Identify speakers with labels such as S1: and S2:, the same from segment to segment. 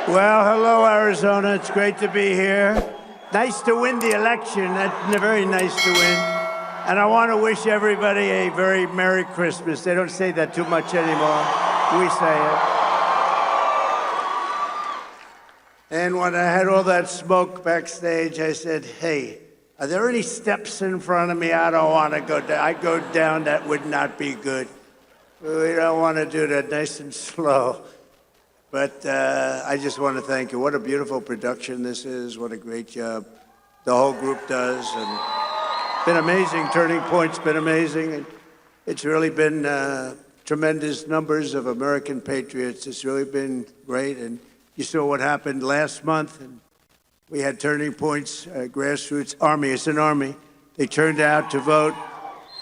S1: Well, hello, Arizona. It's great to be here. Nice to win the election. That's very nice to win. And I want to wish everybody a very Merry Christmas. They don't say that too much anymore. We say it. And when I had all that smoke backstage, I said, hey, are there any steps in front of me? I don't want to go down. I go down, that would not be good. We don't want to do that, nice and slow. But I just want to thank you. What a beautiful production this is. What a great job the whole group does. And it's been amazing. Turning Point's been amazing. And it's really been tremendous numbers of American patriots. It's really been great. And you saw what happened last month. And we had Turning Point's grassroots army. It's an army. They turned out to vote.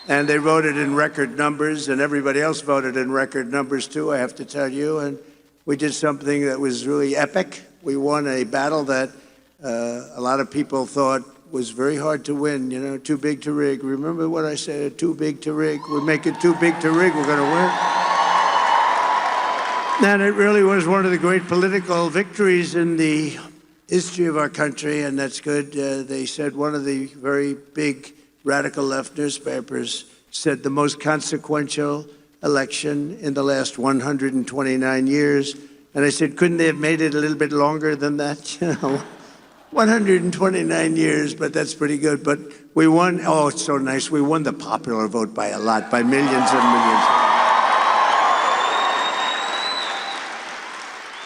S1: And they voted in record numbers. And everybody else voted in record numbers, too, I have to tell you. And we did something that was really epic. We won a battle that a lot of people thought was very hard to win, you know, too big to rig. Remember what I said, too big to rig? We make it too big to rig, we're going to win. And it really was one of the great political victories in the history of our country, and that's good. They said one of the very big radical left newspapers said the most consequential election in the last 129 years. And I said, couldn't they have made it a little bit longer than that? You know, 129 years, but that's pretty good. But we won. Oh, it's so nice. We won the popular vote by a lot, by millions and millions.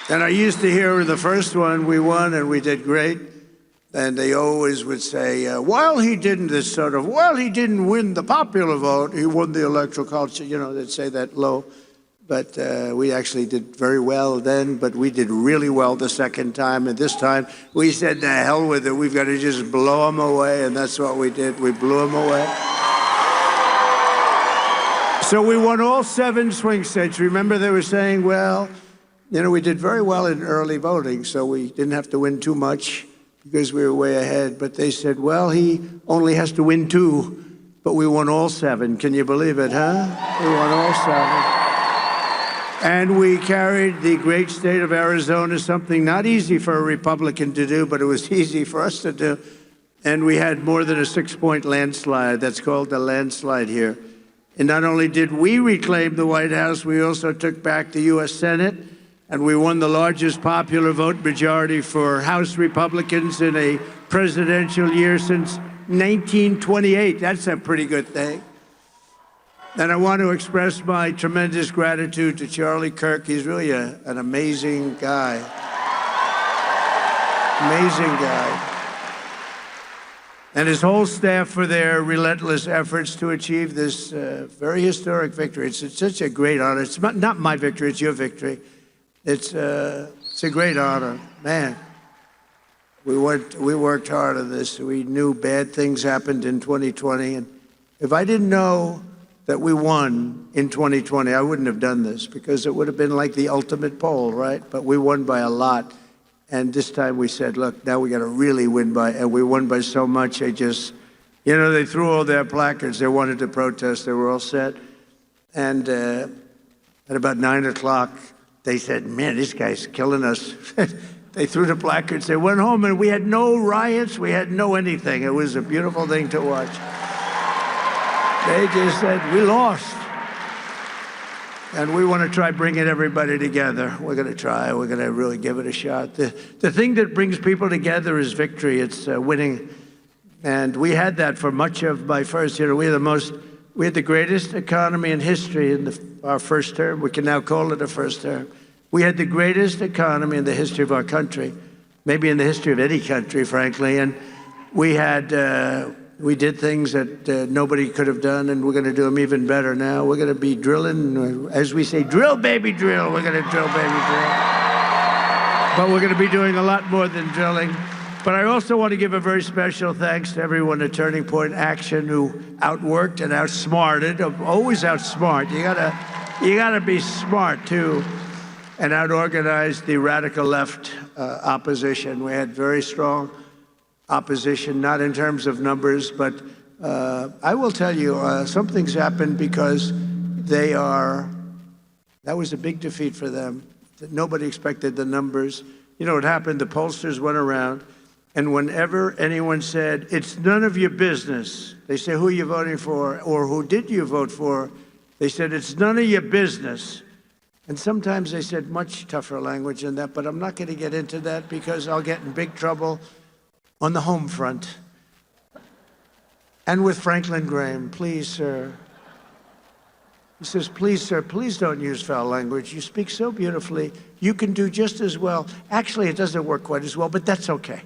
S1: And I used to hear the first one, we won and we did great. And they always would say, while he didn't win the popular vote, he won the electoral college. You know, they'd say that low. But we actually did very well then, but we did really well the second time. And this time, we said, to hell with it. We've got to just blow them away. And that's what we did. We blew them away. So we won all 7 swing states. Remember, they were saying, well, you know, we did very well in early voting, so we didn't have to win too much, because we were way ahead. But they said, well, he only has to win 2, but we won all 7. Can you believe it, huh? We won all 7. And we carried the great state of Arizona, something not easy for a Republican to do, but it was easy for us to do. And we had more than a 6-point landslide. That's called a landslide here. And not only did we reclaim the White House, we also took back the U.S. Senate. And we won the largest popular vote majority for House Republicans in a presidential year since 1928. That's a pretty good thing. And I want to express my tremendous gratitude to Charlie Kirk. He's really an amazing guy. Amazing guy. And his whole staff for their relentless efforts to achieve this very historic victory. It's such a great honor. It's not my victory, it's your victory. It's a great honor. Man, we worked hard on this. We knew bad things happened in 2020. And if I didn't know that we won in 2020, I wouldn't have done this, because it would have been like the ultimate poll, right? But we won by a lot. And this time we said, look, now we got to really win by, and we won by so much, they just, you know, they threw all their placards. They wanted to protest. They were all set. And at about 9 o'clock, they said, man, this guy's killing us. They threw the placards. They went home, and we had no riots. We had no anything. It was a beautiful thing to watch. They just said, we lost. And we want to try bringing everybody together. We're going to try. We're going to really give it a shot. The thing that brings people together is victory. It's winning. And we had that for much of my first year. We had the greatest economy in history in our first term. We can now call it a first term. We had the greatest economy in the history of our country, maybe in the history of any country, frankly. And we did things that nobody could have done, and we're going to do them even better now. We're going to be drilling, as we say, drill, baby, drill. We're going to drill, baby, drill. But we're going to be doing a lot more than drilling. But I also want to give a very special thanks to everyone at Turning Point Action who outworked and outsmarted, always outsmart. You gotta be smart too, and outorganized the radical left opposition. We had very strong opposition, not in terms of numbers, but I will tell you, something's happened, because that was a big defeat for them. Nobody expected the numbers. you know what happened? The pollsters went around, and whenever anyone said, it's none of your business, they say, who are you voting for, or who did you vote for? They said, it's none of your business. And sometimes they said much tougher language than that, but I'm not going to get into that because I'll get in big trouble on the home front. And with Franklin Graham, please, sir. He says, please, sir, please don't use foul language. You speak so beautifully. You can do just as well. Actually, it doesn't work quite as well, but that's okay.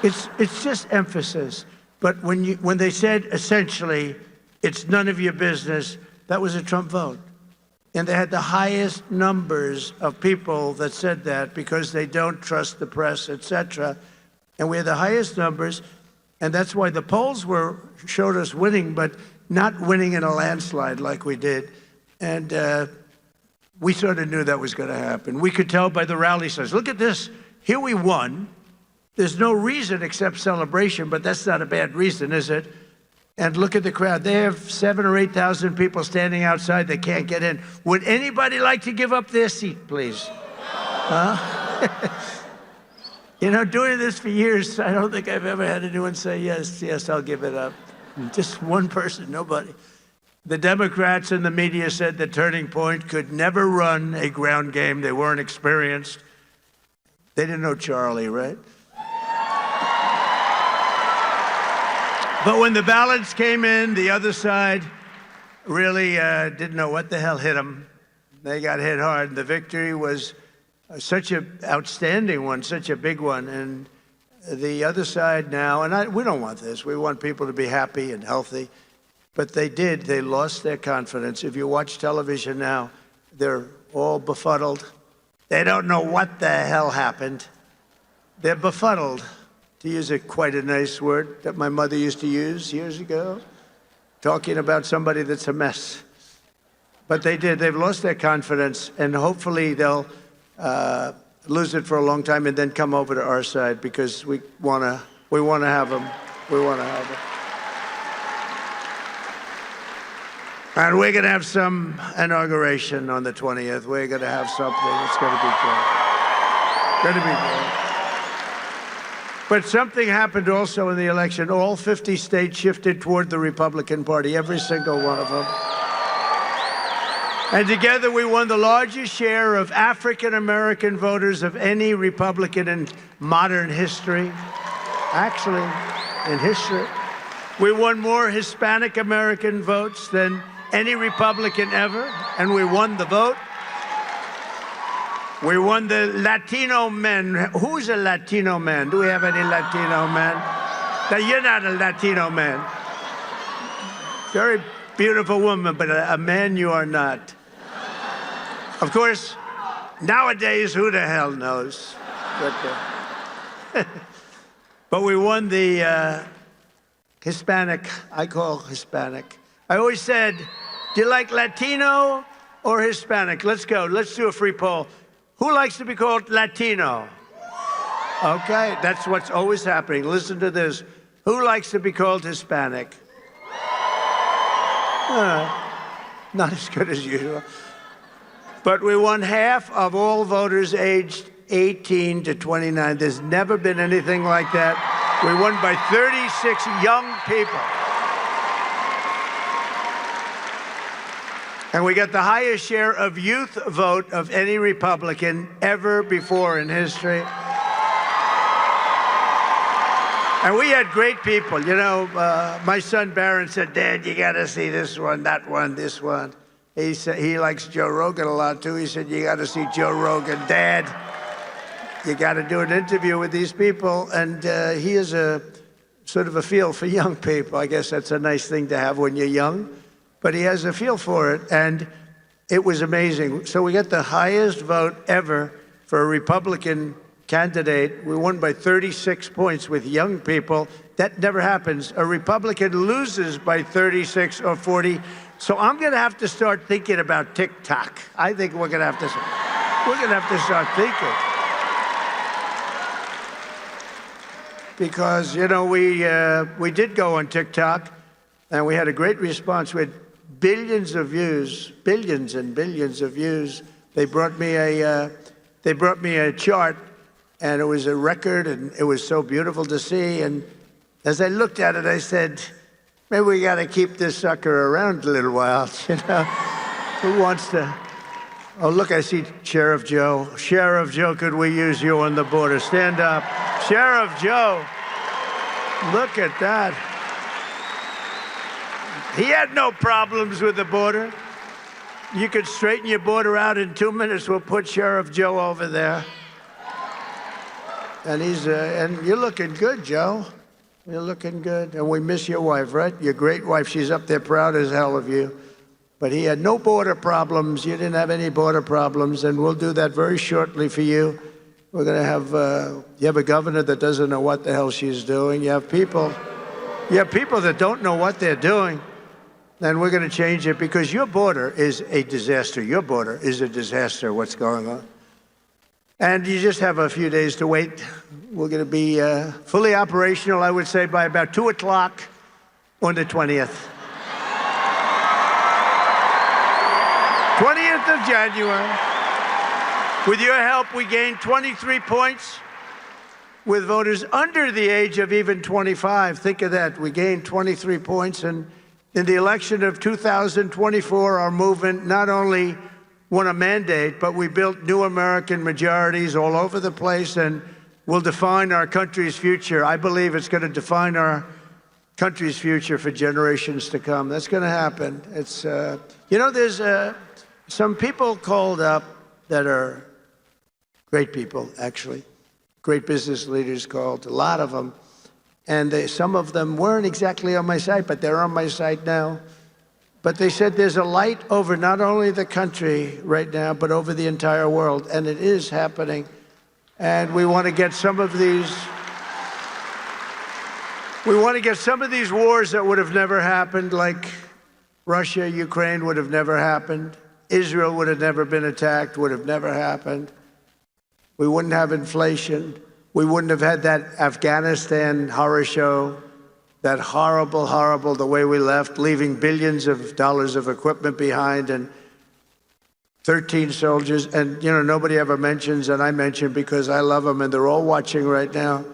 S1: It's just emphasis. But when they said, essentially, it's none of your business, that was a Trump vote. And they had the highest numbers of people that said that because they don't trust the press, etc. And we had the highest numbers, and that's why the polls showed us winning, but not winning in a landslide like we did. And we sort of knew that was going to happen. We could tell by the rally signs. Look at this. Here we won. There's no reason except celebration, but that's not a bad reason, is it? And look at the crowd. They have 7,000 or 8,000 people standing outside. They can't get in. Would anybody like to give up their seat, please? Huh? You know, doing this for years, I don't think I've ever had anyone say, yes, yes, I'll give it up. Just one person, nobody. The Democrats and the media said that Turning Point could never run a ground game. They weren't experienced. They didn't know Charlie, right? But when the ballots came in, the other side really didn't know what the hell hit them. They got hit hard. The victory was such an outstanding one, such a big one. And the other side now, and we don't want this. We want people to be happy and healthy. But they did. They lost their confidence. If you watch television now, they're all befuddled. They don't know what the hell happened. They're befuddled, to use quite a nice word that my mother used to use years ago, talking about somebody that's a mess. But they did. They've lost their confidence, and hopefully they'll lose it for a long time and then come over to our side because we want to have them. We want to have them. And we're going to have some inauguration on the 20th. We're going to have something. It's going to be great. Going to be great. But something happened also in the election. All 50 states shifted toward the Republican Party, every single one of them. And together we won the largest share of African-American voters of any Republican in modern history. Actually, in history. We won more Hispanic-American votes than any Republican ever, and we won the vote. We won the Latino men. Who's a Latino man? Do we have any Latino men? Now, you're not a Latino man. Very beautiful woman, but a man you are not. Of course, nowadays, who the hell knows? But we won the Hispanic, I call Hispanic. I always said, do you like Latino or Hispanic? Let's go. Let's do a free poll. Who likes to be called Latino? Okay, that's what's always happening. Listen to this. Who likes to be called Hispanic? Not as good as usual. But we won half of all voters aged 18 to 29. There's never been anything like that. We won by 36 young people. And we got the highest share of youth vote of any Republican ever before in history. And we had great people. You know, my son Barron said, Dad, you got to see this one, that one, this one. He said he likes Joe Rogan a lot, too. He said, you got to see Joe Rogan. Dad, you got to do an interview with these people. And he is a sort of a feel for young people. I guess that's a nice thing to have when you're young. But he has a feel for it, and it was amazing. So we got the highest vote ever for a Republican candidate. We won by 36 points with young people. That never happens. A Republican loses by 36 or 40. So I'm going to have to start thinking about TikTok. I think we're going to have to start thinking. Because, you know, we did go on TikTok, and we had a great response. We had billions of views, billions and billions of views. They brought me they brought me a chart, and it was a record, and it was so beautiful to see. And as I looked at it, I said, maybe we got to keep this sucker around a little while, you know? Who wants to? Oh, look, I see Sheriff Joe. Sheriff Joe, could we use you on the border? Stand up. Sheriff Joe. Look at that. He had no problems with the border. You could straighten your border out in 2 minutes. We'll put Sheriff Joe over there. And and you're looking good, Joe. You're looking good. And we miss your wife, right? Your great wife. She's up there proud as hell of you. But he had no border problems. You didn't have any border problems, and we'll do that very shortly for you. We're going to have, you have a governor that doesn't know what the hell she's doing. You have people that don't know what they're doing, and we're going to change it because your border is a disaster. Your border is a disaster, what's going on. And you just have a few days to wait. We're going to be fully operational, I would say, by about 2 o'clock on the 20th. 20th of January. With your help, we gained 23 points with voters under the age of even 25. Think of that. We gained 23 points. And in the election of 2024, our movement not only won a mandate, but we built new American majorities all over the place and will define our country's future. I believe it's going to define our country's future for generations to come. That's going to happen. It's, you know, there's some people called up that are great people, actually. Great business leaders called, a lot of them. And some of them weren't exactly on my side, but they're on my side now. But they said there's a light over not only the country right now, but over the entire world. And it is happening. And we want to get some of these, wars that would have never happened, like Russia, Ukraine would have never happened. Israel would have never been attacked, would have never happened. We wouldn't have inflation. We wouldn't have had that Afghanistan horror show, that horrible, the way we left, leaving billions of dollars of equipment behind and 13 soldiers. And, you know, nobody ever mentions, and I mention because I love them, and they're all watching right now.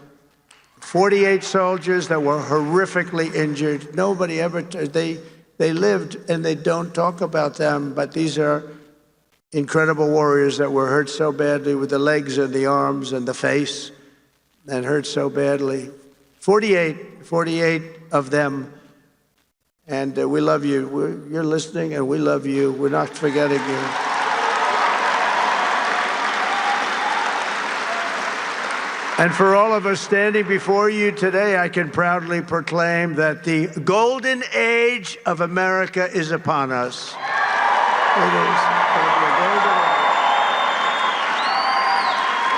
S1: 48 soldiers that were horrifically injured. Nobody ever, they lived, and they don't talk about them, but these are incredible warriors that were hurt so badly with the legs and the arms and the face, and hurt so badly. 48 of them, and we love you. You're listening, and we love you. We're not forgetting you. And for all of us standing before you today, I can proudly proclaim that the golden age of America is upon us.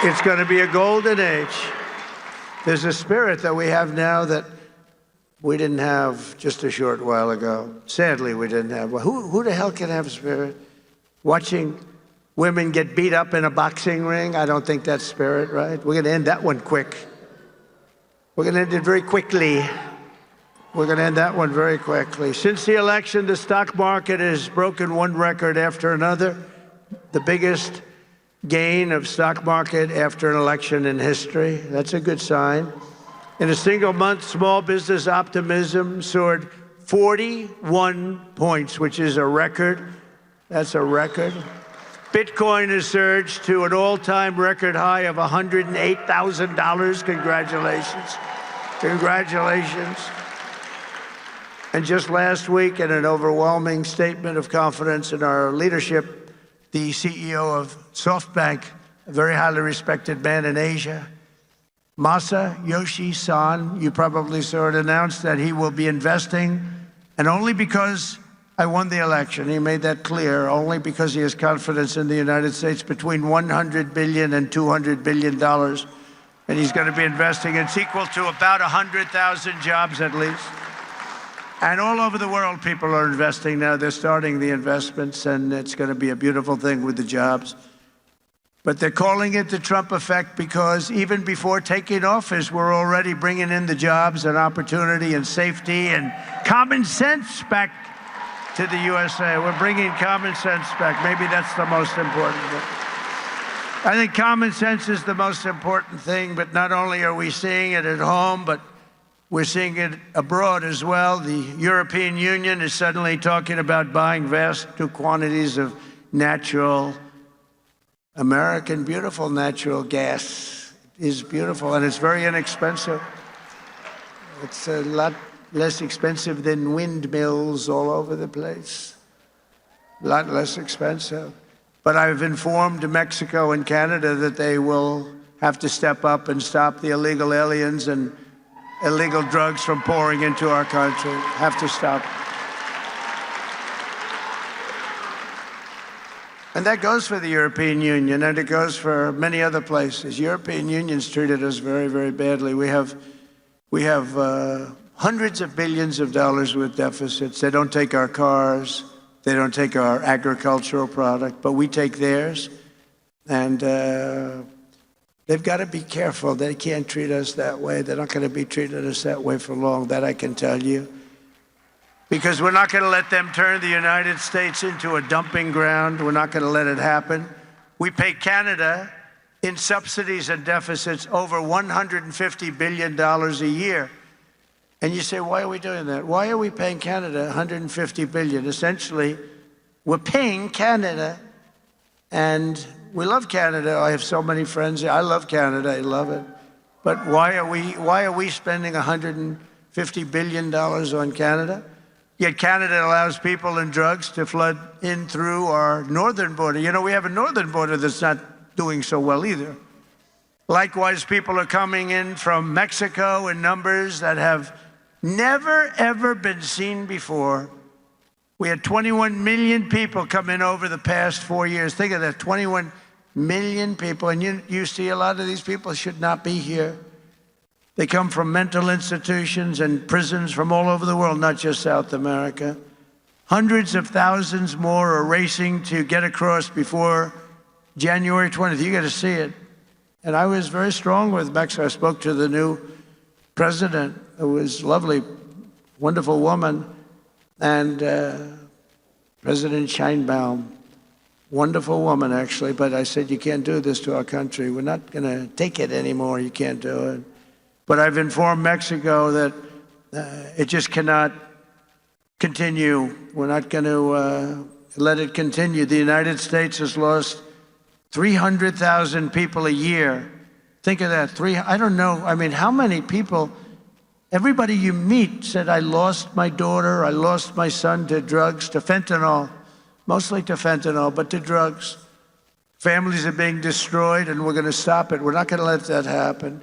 S1: It's going to be a golden age. There's a spirit that we have now that we didn't have just a short while ago. Sadly, we didn't have. Well, who the hell can have spirit? Watching women get beat up in a boxing ring? I don't think that's spirit, right? We're going to end that one quick. We're going to end it very quickly. We're going to end that one very quickly. Since the election, the stock market has broken one record after another. The biggest gain of stock market after an election in history. That's a good sign. In a single month, small business optimism soared 41 points, which is a record. That's a record. Bitcoin has surged to an all-time record high of $108,000. Congratulations. Congratulations. And just last week, in an overwhelming statement of confidence in our leadership, the CEO of SoftBank, a very highly respected man in Asia, Masayoshi Son, you probably saw it, announced that he will be investing, and only because I won the election, he made that clear, only because he has confidence in the United States, between $100 billion and $200 billion. And he's going to be investing. It's equal to about 100,000 jobs at least. And all over the world, people are investing now. They're starting the investments, and it's going to be a beautiful thing with the jobs. But they're calling it the Trump effect because even before taking office, we're already bringing in the jobs and opportunity and safety and common sense back to the USA. We're bringing common sense back. Maybe that's the most important thing. I think common sense is the most important thing, but not only are we seeing it at home, but we're seeing it abroad as well. The European Union is suddenly talking about buying vast new quantities of natural, American, beautiful natural gas. It is beautiful, and it's very inexpensive. It's a lot less expensive than windmills all over the place. A lot less expensive. But I've informed Mexico and Canada that they will have to step up and stop the illegal aliens and illegal drugs from pouring into our country. Have to stop. And that goes for the European Union, and it goes for many other places. European Union's treated us very, very badly. We have hundreds of billions of dollars with deficits. They don't take our cars. They don't take our agricultural product, but we take theirs. And they've got to be careful. They can't treat us that way. They're not going to be treating us that way for long, that I can tell you. Because we're not going to let them turn the United States into a dumping ground. We're not going to let it happen. We pay Canada in subsidies and deficits over $150 billion a year. And you say, why are we doing that? Why are we paying Canada $150 billion? Essentially, we're paying Canada, and we love Canada. I have so many friends. I love Canada. I love it. But why are we spending $150 billion on Canada? Yet Canada allows people and drugs to flood in through our northern border. You know, we have a northern border that's not doing so well either. Likewise, people are coming in from Mexico in numbers that have never, ever been seen before. We had 21 million people come in over the past 4 years. Think of that, 21 million people. And you see a lot of these people should not be here. They come from mental institutions and prisons from all over the world, not just South America. Hundreds of thousands more are racing to get across before January 20th. You got to see it. And I was very strong with Mexico. I spoke to the new president, who was lovely, wonderful woman, and President Sheinbaum, wonderful woman, actually. But I said, you can't do this to our country. We're not going to take it anymore. You can't do it. But I've informed Mexico that it just cannot continue. We're not going to let it continue. The United States has lost 300,000 people a year. Think of that. I don't know. I mean, how many people, everybody you meet said, I lost my daughter, I lost my son to drugs, to fentanyl, mostly to fentanyl, but to drugs. Families are being destroyed, and we're going to stop it. We're not going to let that happen.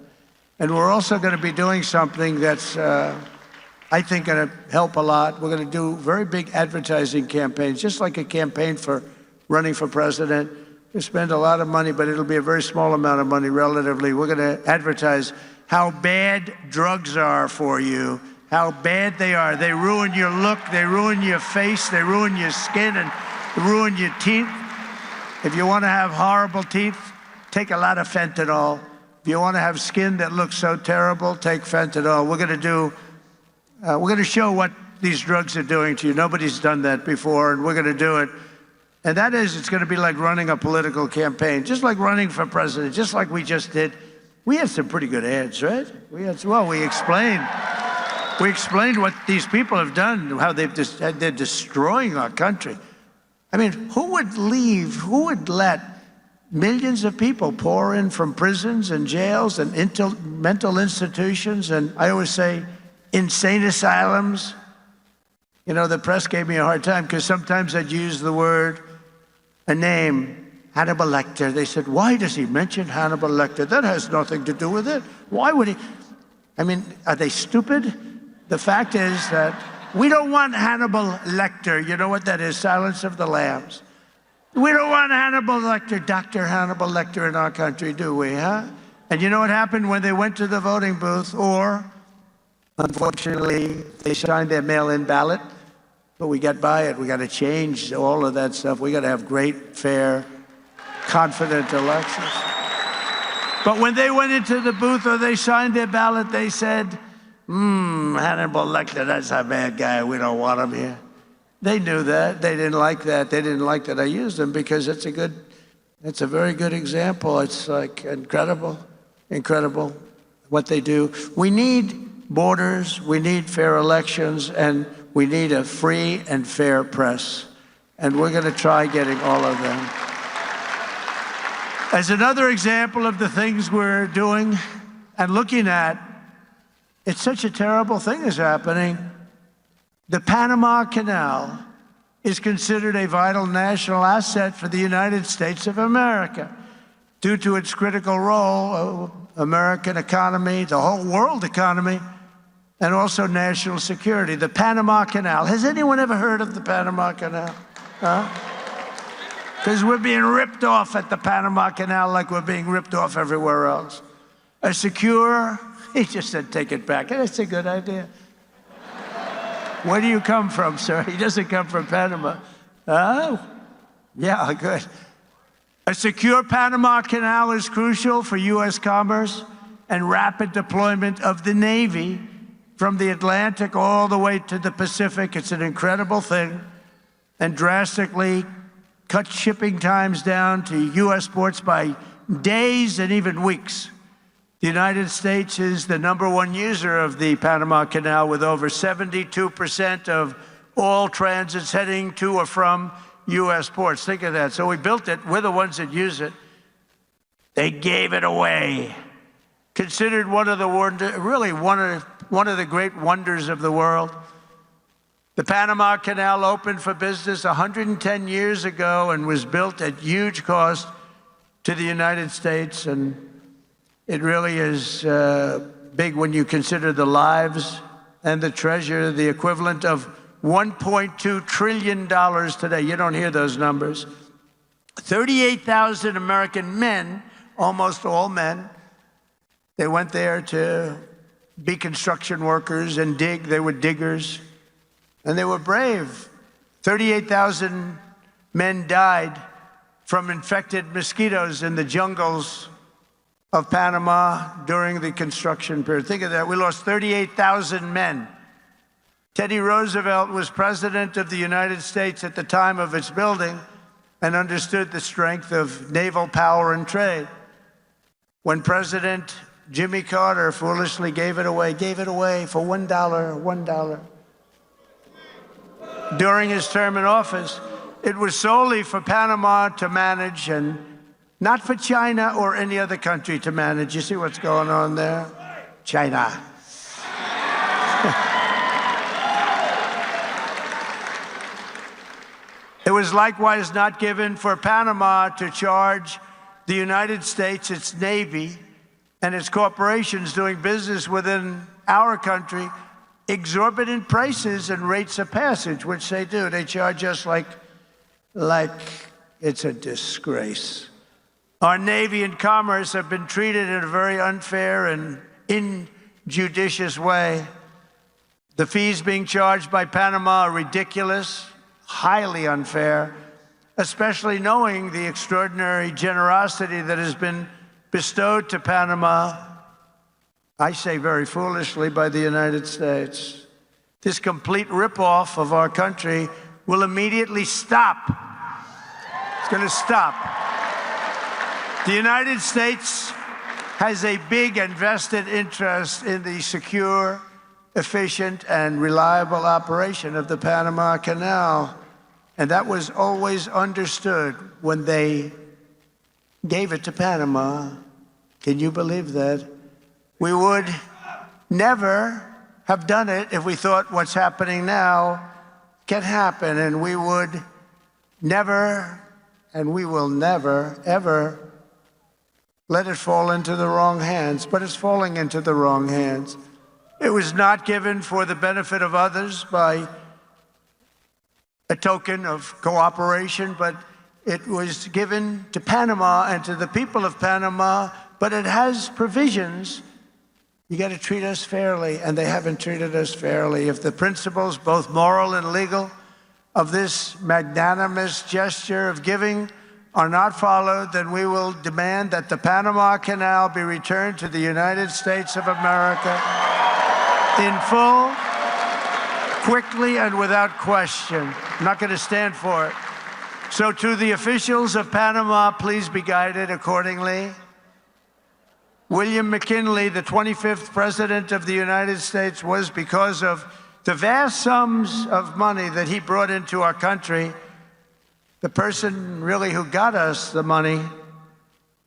S1: And we're also going to be doing something that's, I think, going to help a lot. We're going to do very big advertising campaigns, just like a campaign for running for president. We spend a lot of money, but it'll be a very small amount of money relatively. We're going to advertise how bad drugs are for you, how bad they are. They ruin your look, they ruin your face, they ruin your skin, and ruin your teeth. If you want to have horrible teeth, take a lot of fentanyl. If you want to have skin that looks so terrible, take fentanyl. We're going to show what these drugs are doing to you. Nobody's done that before, and we're going to do it. And that is, it's going to be like running a political campaign, just like running for president, just like we just did. We had some pretty good ads, right? We explained what these people have done, how they're destroying our country. I mean, who would let millions of people pour in from prisons and jails and mental institutions, and I always say insane asylums? You know, the press gave me a hard time because sometimes I'd use the word, a name, Hannibal Lecter. They said, why does he mention Hannibal Lecter? That has nothing to do with it. Why would he? I mean, are they stupid? The fact is that we don't want Hannibal Lecter. You know what that is? Silence of the Lambs. We don't want Hannibal Lecter, Dr. Hannibal Lecter in our country, do we, huh? And you know what happened when they went to the voting booth? Or, unfortunately, they signed their mail-in ballot, but we got by it. We got to change all of that stuff. We got to have great, fair, confident elections. But when they went into the booth or they signed their ballot, they said, Hannibal Lecter, that's a bad guy. We don't want him here. They knew that. They didn't like that. They didn't like that I used him because it's a good It's a very good example. It's like incredible, incredible what they do. We need borders, we need fair elections, and we need a free and fair press. And we're going to try getting all of them. As another example of the things we're doing and looking at, it's such a terrible thing is happening. The Panama Canal is considered a vital national asset for the United States of America due to its critical role, American economy, the whole world economy, and also national security. The Panama Canal. Has anyone ever heard of the Panama Canal? Because we're being ripped off at the Panama Canal like we're being ripped off everywhere else. A secure, he just said, take it back. That's a good idea. Where do you come from, sir? He doesn't come from Panama. Oh, yeah, good. A secure Panama Canal is crucial for U.S. commerce and rapid deployment of the Navy from the Atlantic all the way to the Pacific. It's an incredible thing, and drastically cut shipping times down to U.S. ports by days and even weeks. The United States is the #1 user of the Panama Canal, with over 72% of all transits heading to or from U.S. ports. Think of that. So we built it. We're the ones that use it. They gave it away. Considered one of the one of the great wonders of the world. The Panama Canal opened for business 110 years ago and was built at huge cost to the United States, and it really is big when you consider the lives and the treasure, the equivalent of $1.2 trillion today. You don't hear those numbers. 38,000 American men, almost all men, they went there to be construction workers and dig. They were diggers, and they were brave. 38,000 men died from infected mosquitoes in the jungles of Panama during the construction period. Think of that. We lost 38,000 men. Teddy Roosevelt was president of the United States at the time of its building and understood the strength of naval power and trade. When President Jimmy Carter foolishly gave it away for $1. During his term in office, it was solely for Panama to manage and not for China or any other country to manage. You see what's going on there? China. It was likewise not given for Panama to charge the United States, its Navy, and its corporations doing business within our country exorbitant prices and rates of passage, which they do. They charge us like it's a disgrace. Our Navy and commerce have been treated in a very unfair and injudicious way. The fees being charged by Panama are ridiculous, highly unfair, especially knowing the extraordinary generosity that has been bestowed to Panama, I say very foolishly, by the United States. This complete ripoff of our country will immediately stop. It's going to stop. The United States has a big and vested interest in the secure, efficient, and reliable operation of the Panama Canal. And that was always understood when they gave it to Panama. Can you believe that? We would never have done it if we thought what's happening now can happen. And we would never, and we will never, ever let it fall into the wrong hands. But it's falling into the wrong hands. It was not given for the benefit of others by a token of cooperation, but it was given to Panama and to the people of Panama, but it has provisions. You got to treat us fairly, and they haven't treated us fairly. If the principles, both moral and legal, of this magnanimous gesture of giving are not followed, then we will demand that the Panama Canal be returned to the United States of America in full, quickly, and without question. I'm not going to stand for it. So to the officials of Panama, please be guided accordingly. William McKinley, the 25th President of the United States, was because of the vast sums of money that he brought into our country, the person really who got us the money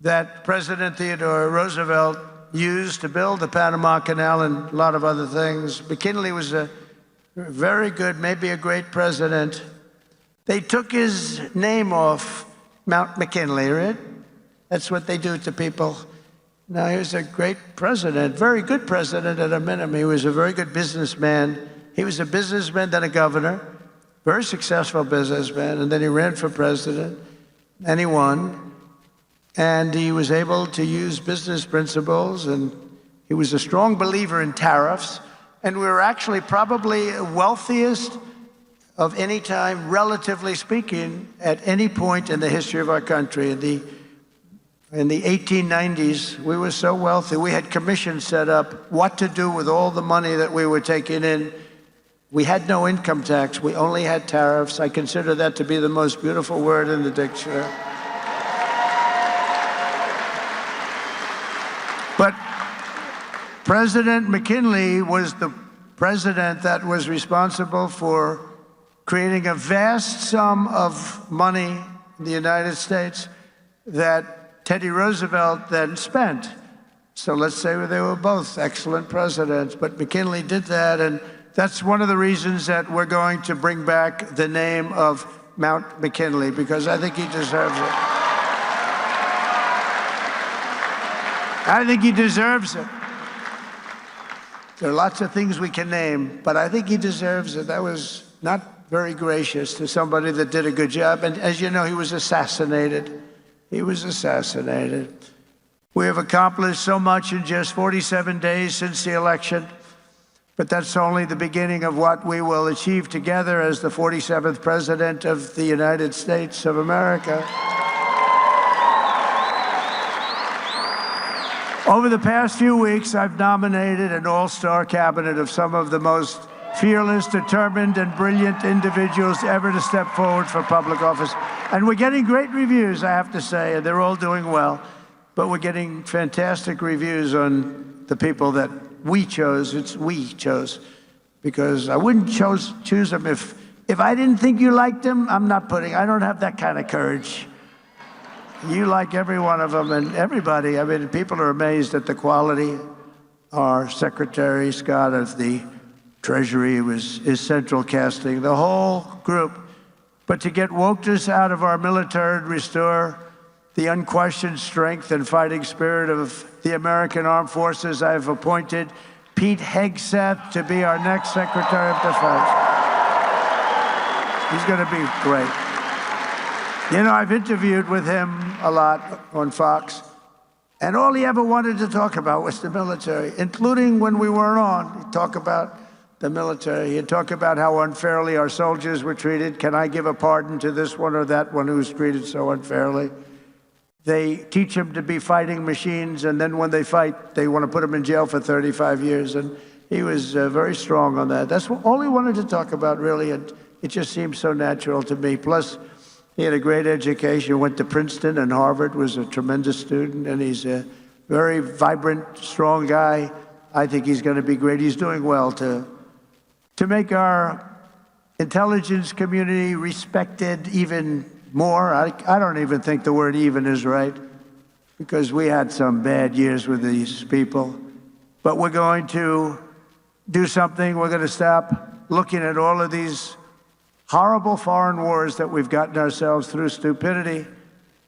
S1: that President Theodore Roosevelt used to build the Panama Canal and a lot of other things. McKinley was a very good, maybe a great president. They took his name off Mount McKinley, right? That's what they do to people. Now, he was a great president, very good president at a minimum. He was a very good businessman. He was a businessman, then a governor, very successful businessman, and then he ran for president, and he won. And he was able to use business principles, and he was a strong believer in tariffs. And we were actually probably wealthiest of any time, relatively speaking, at any point in the history of our country. In the 1890s, we were so wealthy, we had commissions set up what to do with all the money that we were taking in. We had no income tax. We only had tariffs. I consider that to be the most beautiful word in the dictionary. But President McKinley was the president that was responsible for creating a vast sum of money in the United States that Teddy Roosevelt then spent. So let's say they were both excellent presidents, but McKinley did that, and that's one of the reasons that we're going to bring back the name of Mount McKinley, because I think he deserves it. I think he deserves it. There are lots of things we can name, but I think he deserves it. That was not very gracious to somebody that did a good job, and as you know, he was assassinated. He was assassinated. We have accomplished so much in just 47 days since the election, but that's only the beginning of what we will achieve together as the 47th President of the United States of America. Over the past few weeks, I've nominated an all-star cabinet of some of the most fearless, determined, and brilliant individuals ever to step forward for public office. And we're getting great reviews, I have to say, and they're all doing well. But we're getting fantastic reviews on the people that we chose. It's we chose. Because I wouldn't choose them if I didn't think you liked them. I don't have that kind of courage. You like every one of them, and everybody. I mean, people are amazed at the quality. Our Secretary Scott of the Treasury is central casting, the whole group. But to get wokeness out of our military and restore the unquestioned strength and fighting spirit of the American Armed Forces, I have appointed Pete Hegseth to be our next Secretary of Defense. He's going to be great. You know, I've interviewed with him a lot on Fox, and all he ever wanted to talk about was the military, including when we weren't on. He'd talk about the military. He'd talk about how unfairly our soldiers were treated. Can I give a pardon to this one or that one who was treated so unfairly? They teach them to be fighting machines, and then when they fight, they want to put them in jail for 35 years. And he was very strong on that. That's all he wanted to talk about, really, and it just seemed so natural to me. Plus, he had a great education, went to Princeton and Harvard, was a tremendous student, and he's a very vibrant, strong guy. I think he's going to be great. He's doing well to make our intelligence community respected even more. I don't even think the word even is right, because we had some bad years with these people. But we're going to do something. We're going to stop looking at all of these horrible foreign wars that we've gotten ourselves through stupidity.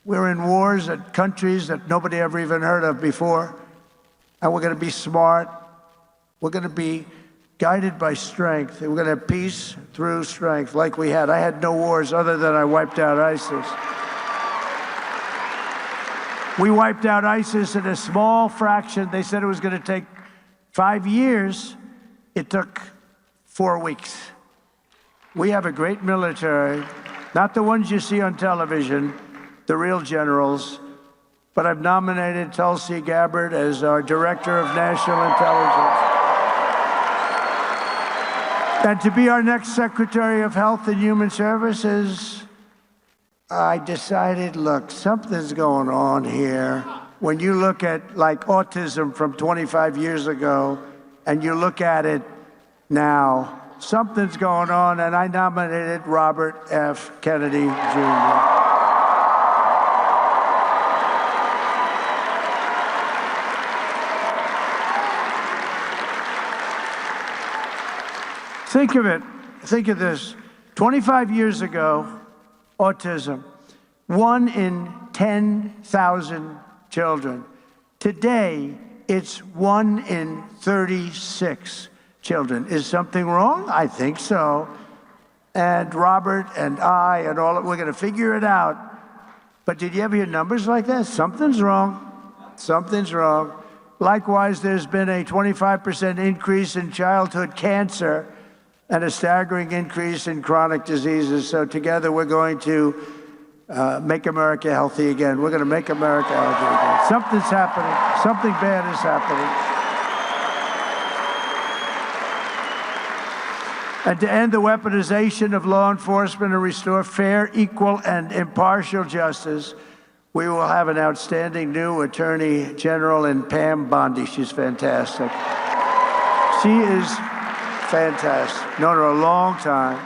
S1: We're in wars at countries that nobody ever even heard of before. And we're going to be smart. We're going to be guided by strength. And we're going to have peace through strength like we had. I had no wars other than I wiped out ISIS. We wiped out ISIS in a small fraction. They said it was going to take 5 years. It took 4 weeks. We have a great military, not the ones you see on television, the real generals, but I've nominated Tulsi Gabbard as our Director of National Intelligence. And to be our next Secretary of Health and Human Services, I decided, look, something's going on here. When you look at like autism from 25 years ago and you look at it now, something's going on, and I nominated Robert F. Kennedy Jr. Think of it. Think of this. 25 years ago, autism, 1 in 10,000 children. Today, it's 1 in 36 children. Is something wrong? I think so. And Robert and I and all, we're going to figure it out. But did you ever hear numbers like that? Something's wrong. Something's wrong. Likewise, there's been a 25% increase in childhood cancer and a staggering increase in chronic diseases. So together we're going to make America healthy again. We're going to make America healthy again. Something's happening. Something bad is happening. And to end the weaponization of law enforcement and restore fair, equal, and impartial justice, we will have an outstanding new Attorney General in Pam Bondi. She's fantastic. She is fantastic. Known her a long time.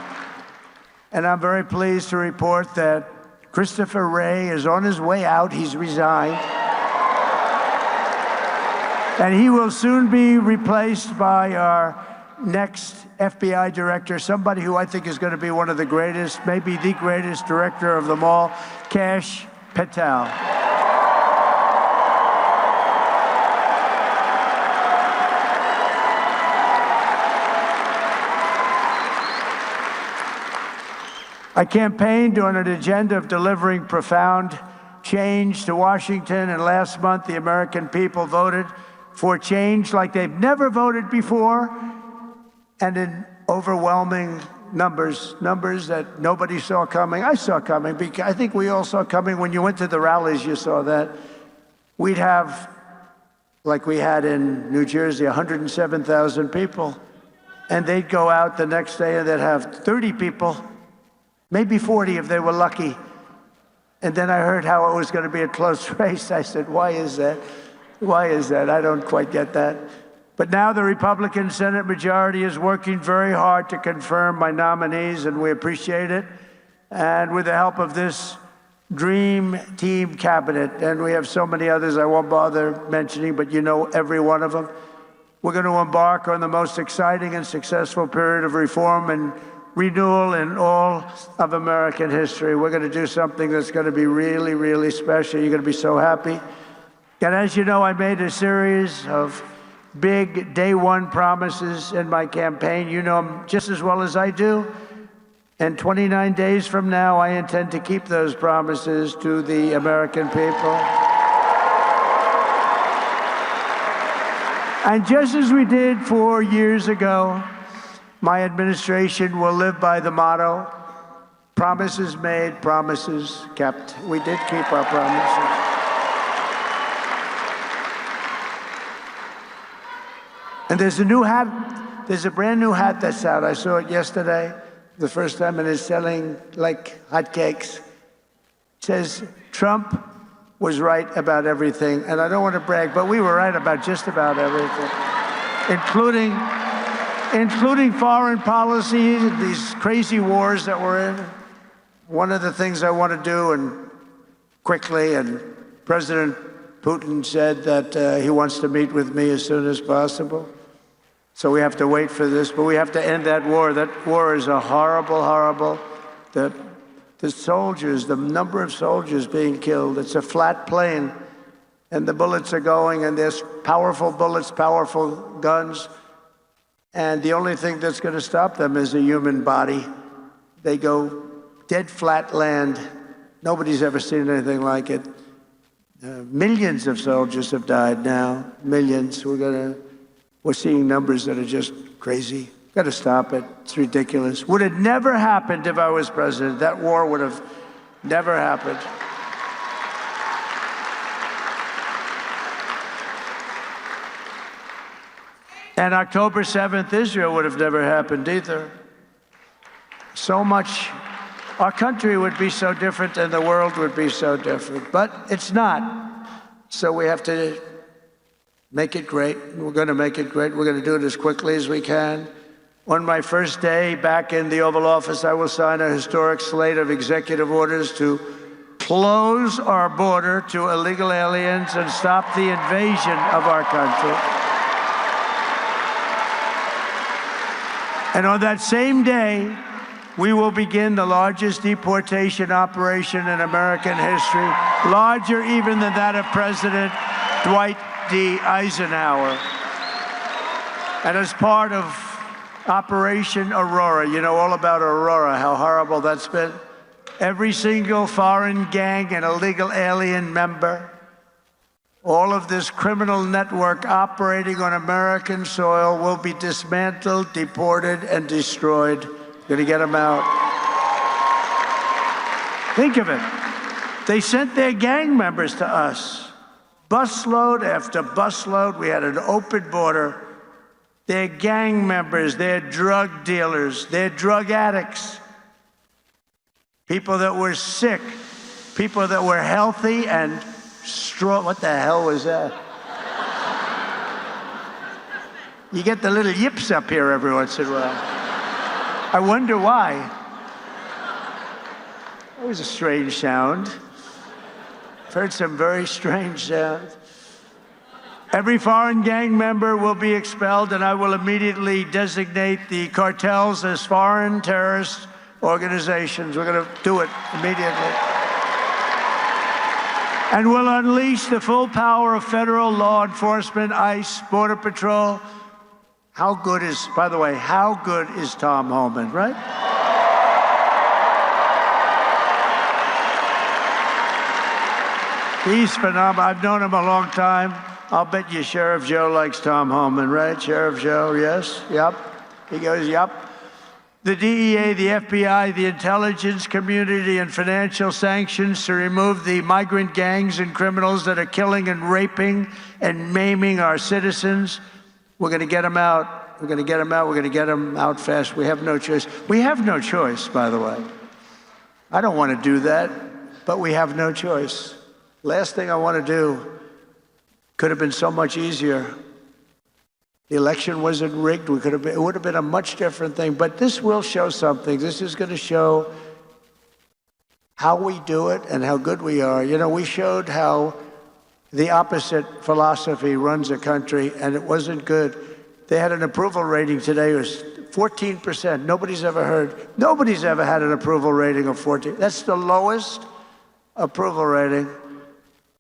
S1: And I'm very pleased to report that Christopher Wray is on his way out. He's resigned. And he will soon be replaced by our next FBI director, somebody who I think is going to be one of the greatest, maybe the greatest director of them all, Kash Patel. I campaigned on an agenda of delivering profound change to Washington, and last month the American people voted for change like they've never voted before, and in overwhelming numbers that nobody saw coming. I saw coming, because I think we all saw coming. When you went to the rallies, you saw that. We'd have, like we had in New Jersey, 107,000 people, and they'd go out the next day and they'd have 30 people, maybe 40 if they were lucky. And then I heard how it was going to be a close race. I said, why is that? Why is that? I don't quite get that. But now the Republican Senate majority is working very hard to confirm my nominees, and we appreciate it. And with the help of this dream team cabinet, and we have so many others I won't bother mentioning, but you know every one of them, we're going to embark on the most exciting and successful period of reform and renewal in all of American history. We're going to do something that's going to be really, really special. You're going to be so happy. And as you know, I made a series of big day one promises in my campaign. You know them just as well as I do. And 29 days from now, I intend to keep those promises to the American people. And just as we did 4 years ago, my administration will live by the motto, promises made, promises kept. We did keep our promises. And there's a new hat, there's a brand new hat that's out. I saw it yesterday, the first time, and it's selling like hotcakes. It says, Trump was right about everything. And I don't want to brag, but we were right about just about everything, including foreign policy, these crazy wars that we're in. One of the things I want to do, and quickly, and President Putin said that he wants to meet with me as soon as possible. So we have to wait for this, but we have to end that war. That war is a horrible, horrible, the soldiers, the number of soldiers being killed, it's a flat plane, and the bullets are going, and there's powerful bullets, powerful guns, and the only thing that's going to stop them is a human body. They go dead flat land. Nobody's ever seen anything like it. Millions of soldiers have died now, millions. We're seeing numbers that are just crazy. Got to stop it. It's ridiculous. Would have never happened if I was president. That war would have never happened. And October 7th, Israel would have never happened either. So much our country would be so different and the world would be so different. But it's not. So we have to make it great. We're going to make it great. We're going to do it as quickly as we can. On my first day back in the Oval Office, I will sign a historic slate of executive orders to close our border to illegal aliens and stop the invasion of our country. And on that same day, we will begin the largest deportation operation in American history, larger even than that of President Dwight D. Eisenhower. And as part of Operation Aurora, you know all about Aurora, how horrible that's been. Every single foreign gang and illegal alien member, all of this criminal network operating on American soil will be dismantled, deported, and destroyed. Going to get them out. Think of it. They sent their gang members to us. Busload after busload. We had an open border. They're gang members, they're drug dealers, they're drug addicts, people that were sick, people that were healthy and strong. What the hell was that? You get the little yips up here every once in a while. I wonder why. That was a strange sound. I've heard some very strange sounds. Every foreign gang member will be expelled, and I will immediately designate the cartels as foreign terrorist organizations. We're going to do it immediately. And we'll unleash the full power of federal law enforcement, ICE, Border Patrol. How good is, by the way, how good is Tom Homan, right? He's phenomenal. I've known him a long time. I'll bet you Sheriff Joe likes Tom Homan, right? Sheriff Joe, yes, yep. He goes, yep. The DEA, the FBI, the intelligence community, and financial sanctions to remove the migrant gangs and criminals that are killing and raping and maiming our citizens. We're going to get them out. We're going to get them out. We're going to get them out fast. We have no choice. We have no choice, by the way. I don't want to do that, but we have no choice. Last thing I want to do. Could have been so much easier. The election wasn't rigged. It would have been a much different thing. But this will show something. This is going to show how we do it and how good we are. You know, we showed how the opposite philosophy runs a country, and it wasn't good. They had an approval rating today. It was 14%. Nobody's ever had an approval rating of 14. That's the lowest approval rating.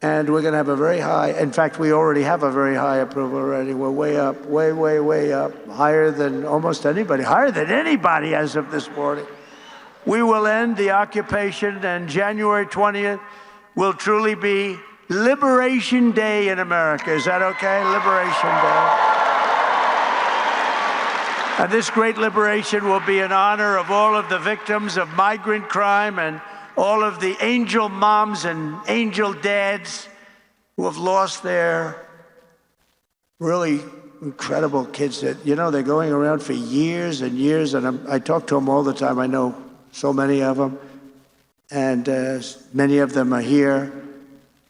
S1: And we're going to have a very high, in fact, we already have a very high approval rating. We're way up, way up, higher than almost anybody, higher than anybody as of this morning. We will end the occupation, and January 20th will truly be Liberation Day in America. Is that okay? Liberation Day. And this great liberation will be in honor of all of the victims of migrant crime and all of the angel moms and angel dads who have lost their really incredible kids that, you know, they're going around for years and years. And I talk to them all the time. I know so many of them. And many of them are here.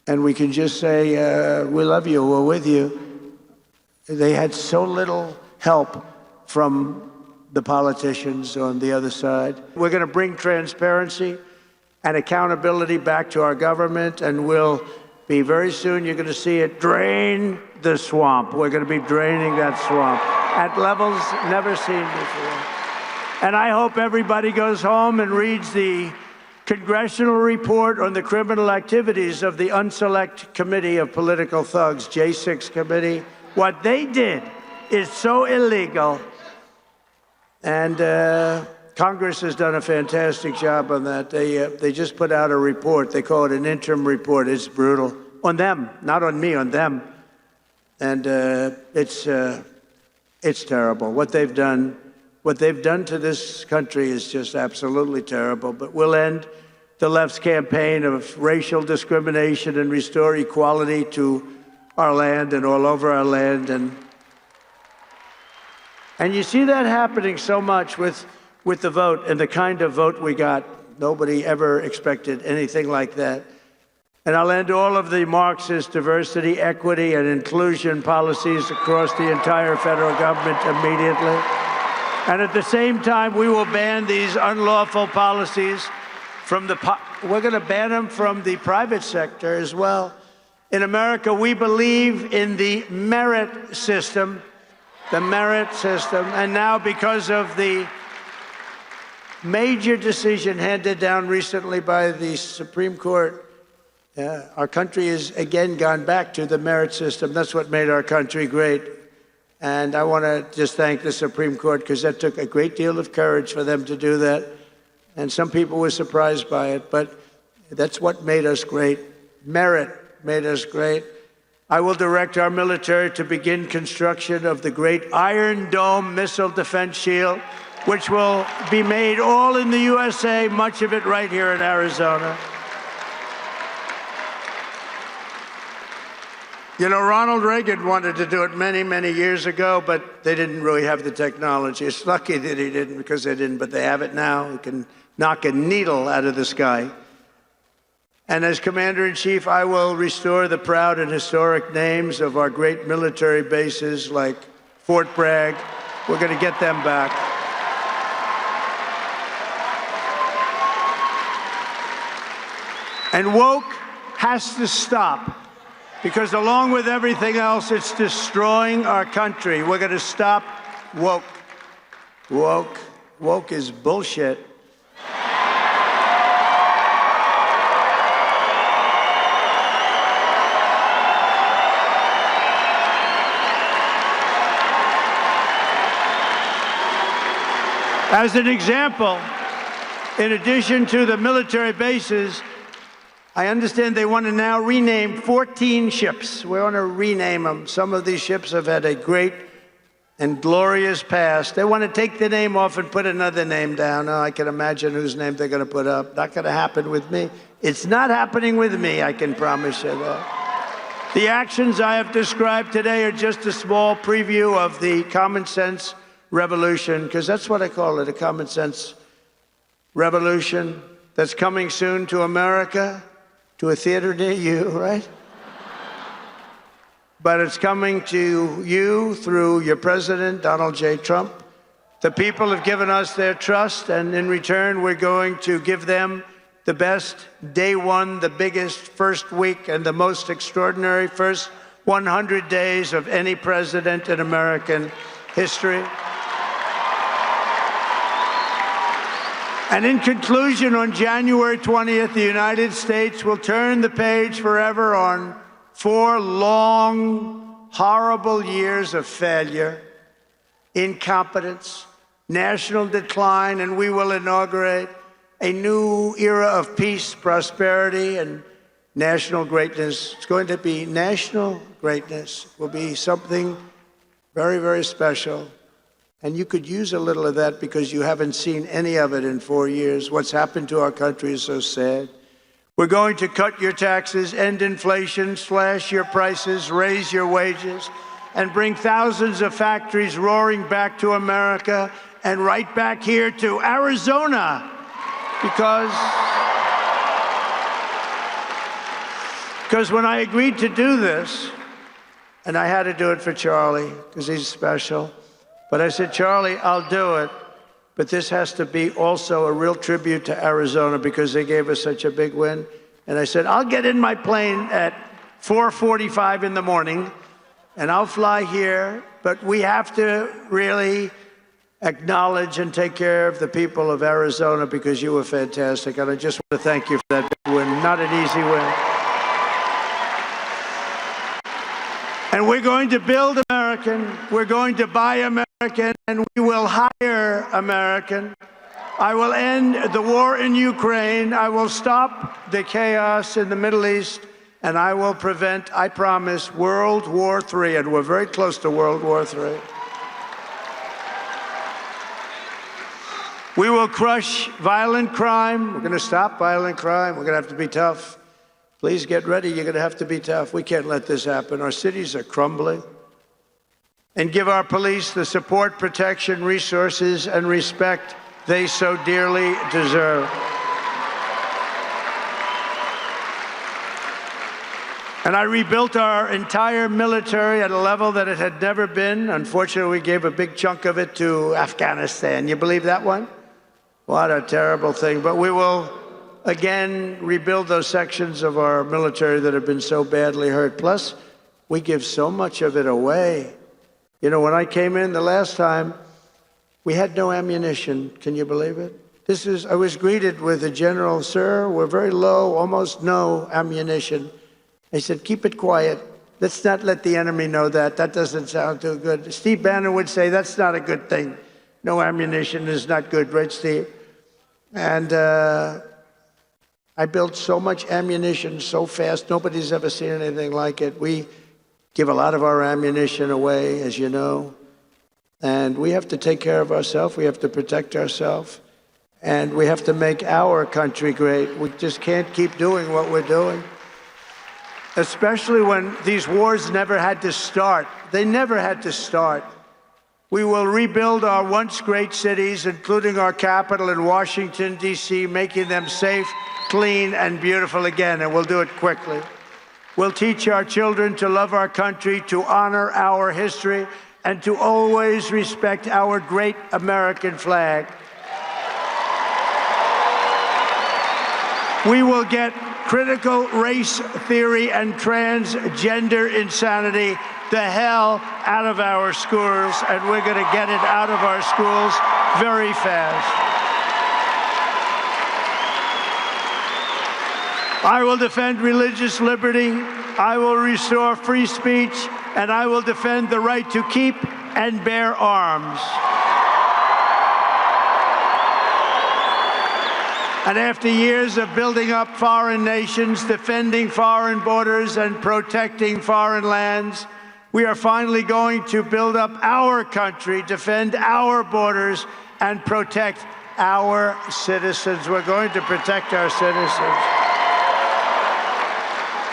S1: And we can just say, we love you, we're with you. They had so little help from the politicians on the other side. We're going to bring transparency and accountability back to our government, and we'll be very soon, you're going to see it drain the swamp. We're going to be draining that swamp at levels never seen before. And I hope everybody goes home and reads the congressional report on the criminal activities of the Unselect Committee of Political Thugs, J6 Committee. What they did is so illegal, and Congress has done a fantastic job on that. They just put out a report. They call it an interim report. It's brutal. On them, not on me, on them. And it's terrible. What they've done to this country is just absolutely terrible. But we'll end the left's campaign of racial discrimination and restore equality to our land and all over our land. And you see that happening so much with the vote and the kind of vote we got. Nobody ever expected anything like that. And I'll end all of the Marxist diversity, equity, and inclusion policies across the entire federal government immediately. And at the same time, we will ban these unlawful policies from we're going to ban them from the private sector as well. In America, we believe in the merit system, and now because of the major decision handed down recently by the Supreme Court, our country has again gone back to the merit system. That's what made our country great. And I want to just thank the Supreme Court, because that took a great deal of courage for them to do that. And some people were surprised by it, but that's what made us great. Merit made us great. I will direct our military to begin construction of the great Iron Dome missile defense shield, which will be made all in the USA, much of it right here in Arizona. You know, Ronald Reagan wanted to do it many, many years ago, but they didn't really have the technology. It's lucky that he didn't, because they didn't, but they have it now. We can knock a needle out of the sky. And as Commander-in-Chief, I will restore the proud and historic names of our great military bases like Fort Bragg. We're going to get them back. And woke has to stop, because along with everything else, it's destroying our country. We're going to stop woke. Woke is bullshit. As an example, in addition to the military bases, I understand they want to now rename 14 ships. We want to rename them. Some of these ships have had a great and glorious past. They want to take the name off and put another name down. Oh, I can imagine whose name they're going to put up. Not going to happen with me. It's not happening with me, I can promise you that. The actions I have described today are just a small preview of the common sense revolution, because that's what I call it, a common sense revolution that's coming soon to America, to a theater near you, right? But it's coming to you through your president, Donald J. Trump. The people have given us their trust, and in return, we're going to give them the best day one, the biggest first week, and the most extraordinary first 100 days of any president in American history. And in conclusion, on January 20th, the United States will turn the page forever on 4 long, horrible years of failure, incompetence, national decline, and we will inaugurate a new era of peace, prosperity, and national greatness. It's going to be national greatness. It will be something very, very special. And you could use a little of that, because you haven't seen any of it in 4 years. What's happened to our country is so sad. We're going to cut your taxes, end inflation, slash your prices, raise your wages, and bring thousands of factories roaring back to America and right back here to Arizona. Because when I agreed to do this, and I had to do it for Charlie, because he's special, but I said, Charlie, I'll do it, but this has to be also a real tribute to Arizona, because they gave us such a big win. And I said, I'll get in my plane at 4:45 in the morning, and I'll fly here, but we have to really acknowledge and take care of the people of Arizona, because you were fantastic. And I just want to thank you for that big win. Not an easy win. And we're going to build American, we're going to buy American, and we will hire American. I will end the war in Ukraine. I will stop the chaos in the Middle East, and I will prevent, I promise, World War III, and we're very close to World War III. We will crush violent crime. We're going to stop violent crime. We're going to have to be tough. Please get ready. You're going to have to be tough. We can't let this happen. Our cities are crumbling. And give our police the support, protection, resources, and respect they so dearly deserve. And I rebuilt our entire military at a level that it had never been. Unfortunately, we gave a big chunk of it to Afghanistan. You believe that one? What a terrible thing. But we will, again, rebuild those sections of our military that have been so badly hurt. Plus, we give so much of it away. You know, when I came in the last time, we had no ammunition. Can you believe it? I was greeted with a general, sir, we're very low, almost no ammunition. I said, keep it quiet. Let's not let the enemy know that. That doesn't sound too good. Steve Bannon would say, that's not a good thing. No ammunition is not good, right, Steve? And I built so much ammunition so fast, nobody's ever seen anything like it. We give a lot of our ammunition away, as you know. And we have to take care of ourselves. We have to protect ourselves. And we have to make our country great. We just can't keep doing what we're doing. Especially when these wars never had to start. They never had to start. We will rebuild our once great cities, including our capital in Washington, D.C., making them safe, clean, and beautiful again, and we'll do it quickly. We'll teach our children to love our country, to honor our history, and to always respect our great American flag. We will get critical race theory and transgender insanity the hell out of our schools, and we're going to get it out of our schools very fast. I will defend religious liberty, I will restore free speech, and I will defend the right to keep and bear arms. And after years of building up foreign nations, defending foreign borders, and protecting foreign lands, we are finally going to build up our country, defend our borders, and protect our citizens. We're going to protect our citizens.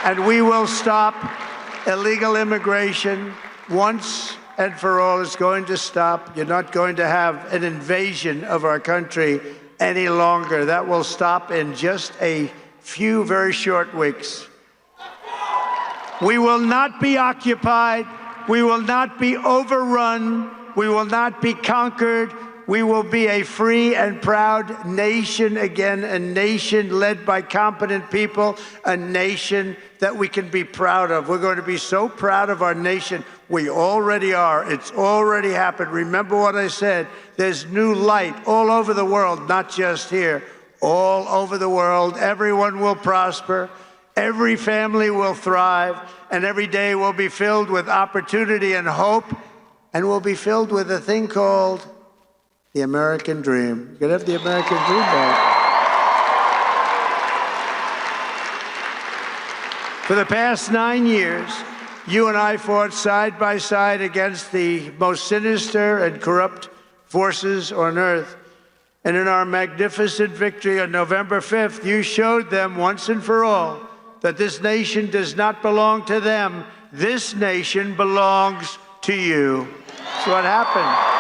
S1: And we will stop illegal immigration once and for all. It's going to stop. You're not going to have an invasion of our country any longer. That will stop in just a few very short weeks. We will not be occupied. We will not be overrun. We will not be conquered. We will be a free and proud nation again, a nation led by competent people, a nation that we can be proud of. We're going to be so proud of our nation. We already are. It's already happened. Remember what I said. There's new light all over the world, not just here. All over the world. Everyone will prosper. Every family will thrive. And every day will be filled with opportunity and hope. And will be filled with a thing called the American dream. You could have the American dream back. For the past 9 years, you and I fought side by side against the most sinister and corrupt forces on earth. And in our magnificent victory on November 5th, you showed them once and for all that this nation does not belong to them. This nation belongs to you. That's what happened.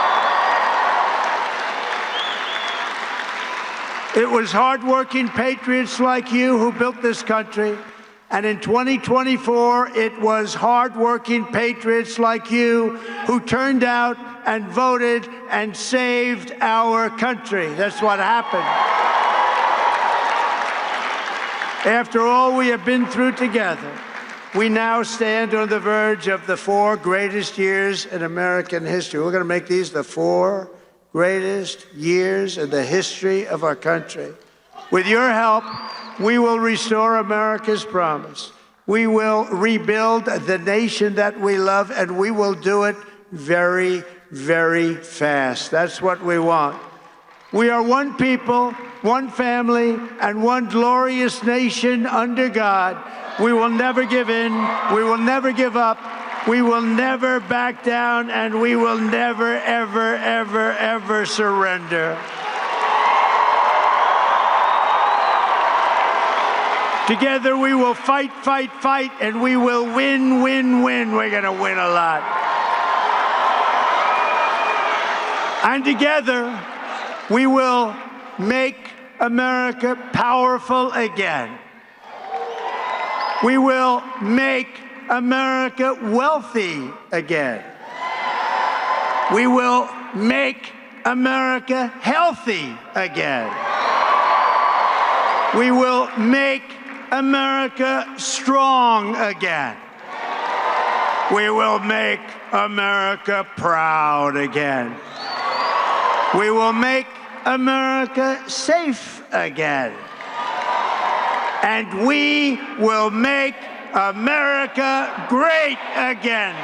S1: It was hardworking patriots like you who built this country. And in 2024, it was hardworking patriots like you who turned out and voted and saved our country. That's what happened. After all we have been through together, we now stand on the verge of the 4 greatest years in American history. We're going to make these the 4 greatest years in the history of our country. With your help, we will restore America's promise. We will rebuild the nation that we love, and we will do it very, very fast. That's what we want. We are one people, one family, and one glorious nation under God. We will never give in. We will never give up. We will never back down, and we will never, ever, ever, ever surrender. Together we will fight, fight, fight, and we will win, win, win. We're going to win a lot. And together we will make America powerful again. We will make America wealthy again. We will make America healthy again. We will make America strong again. We will make America proud again. We will make America safe again. And we will make America great again.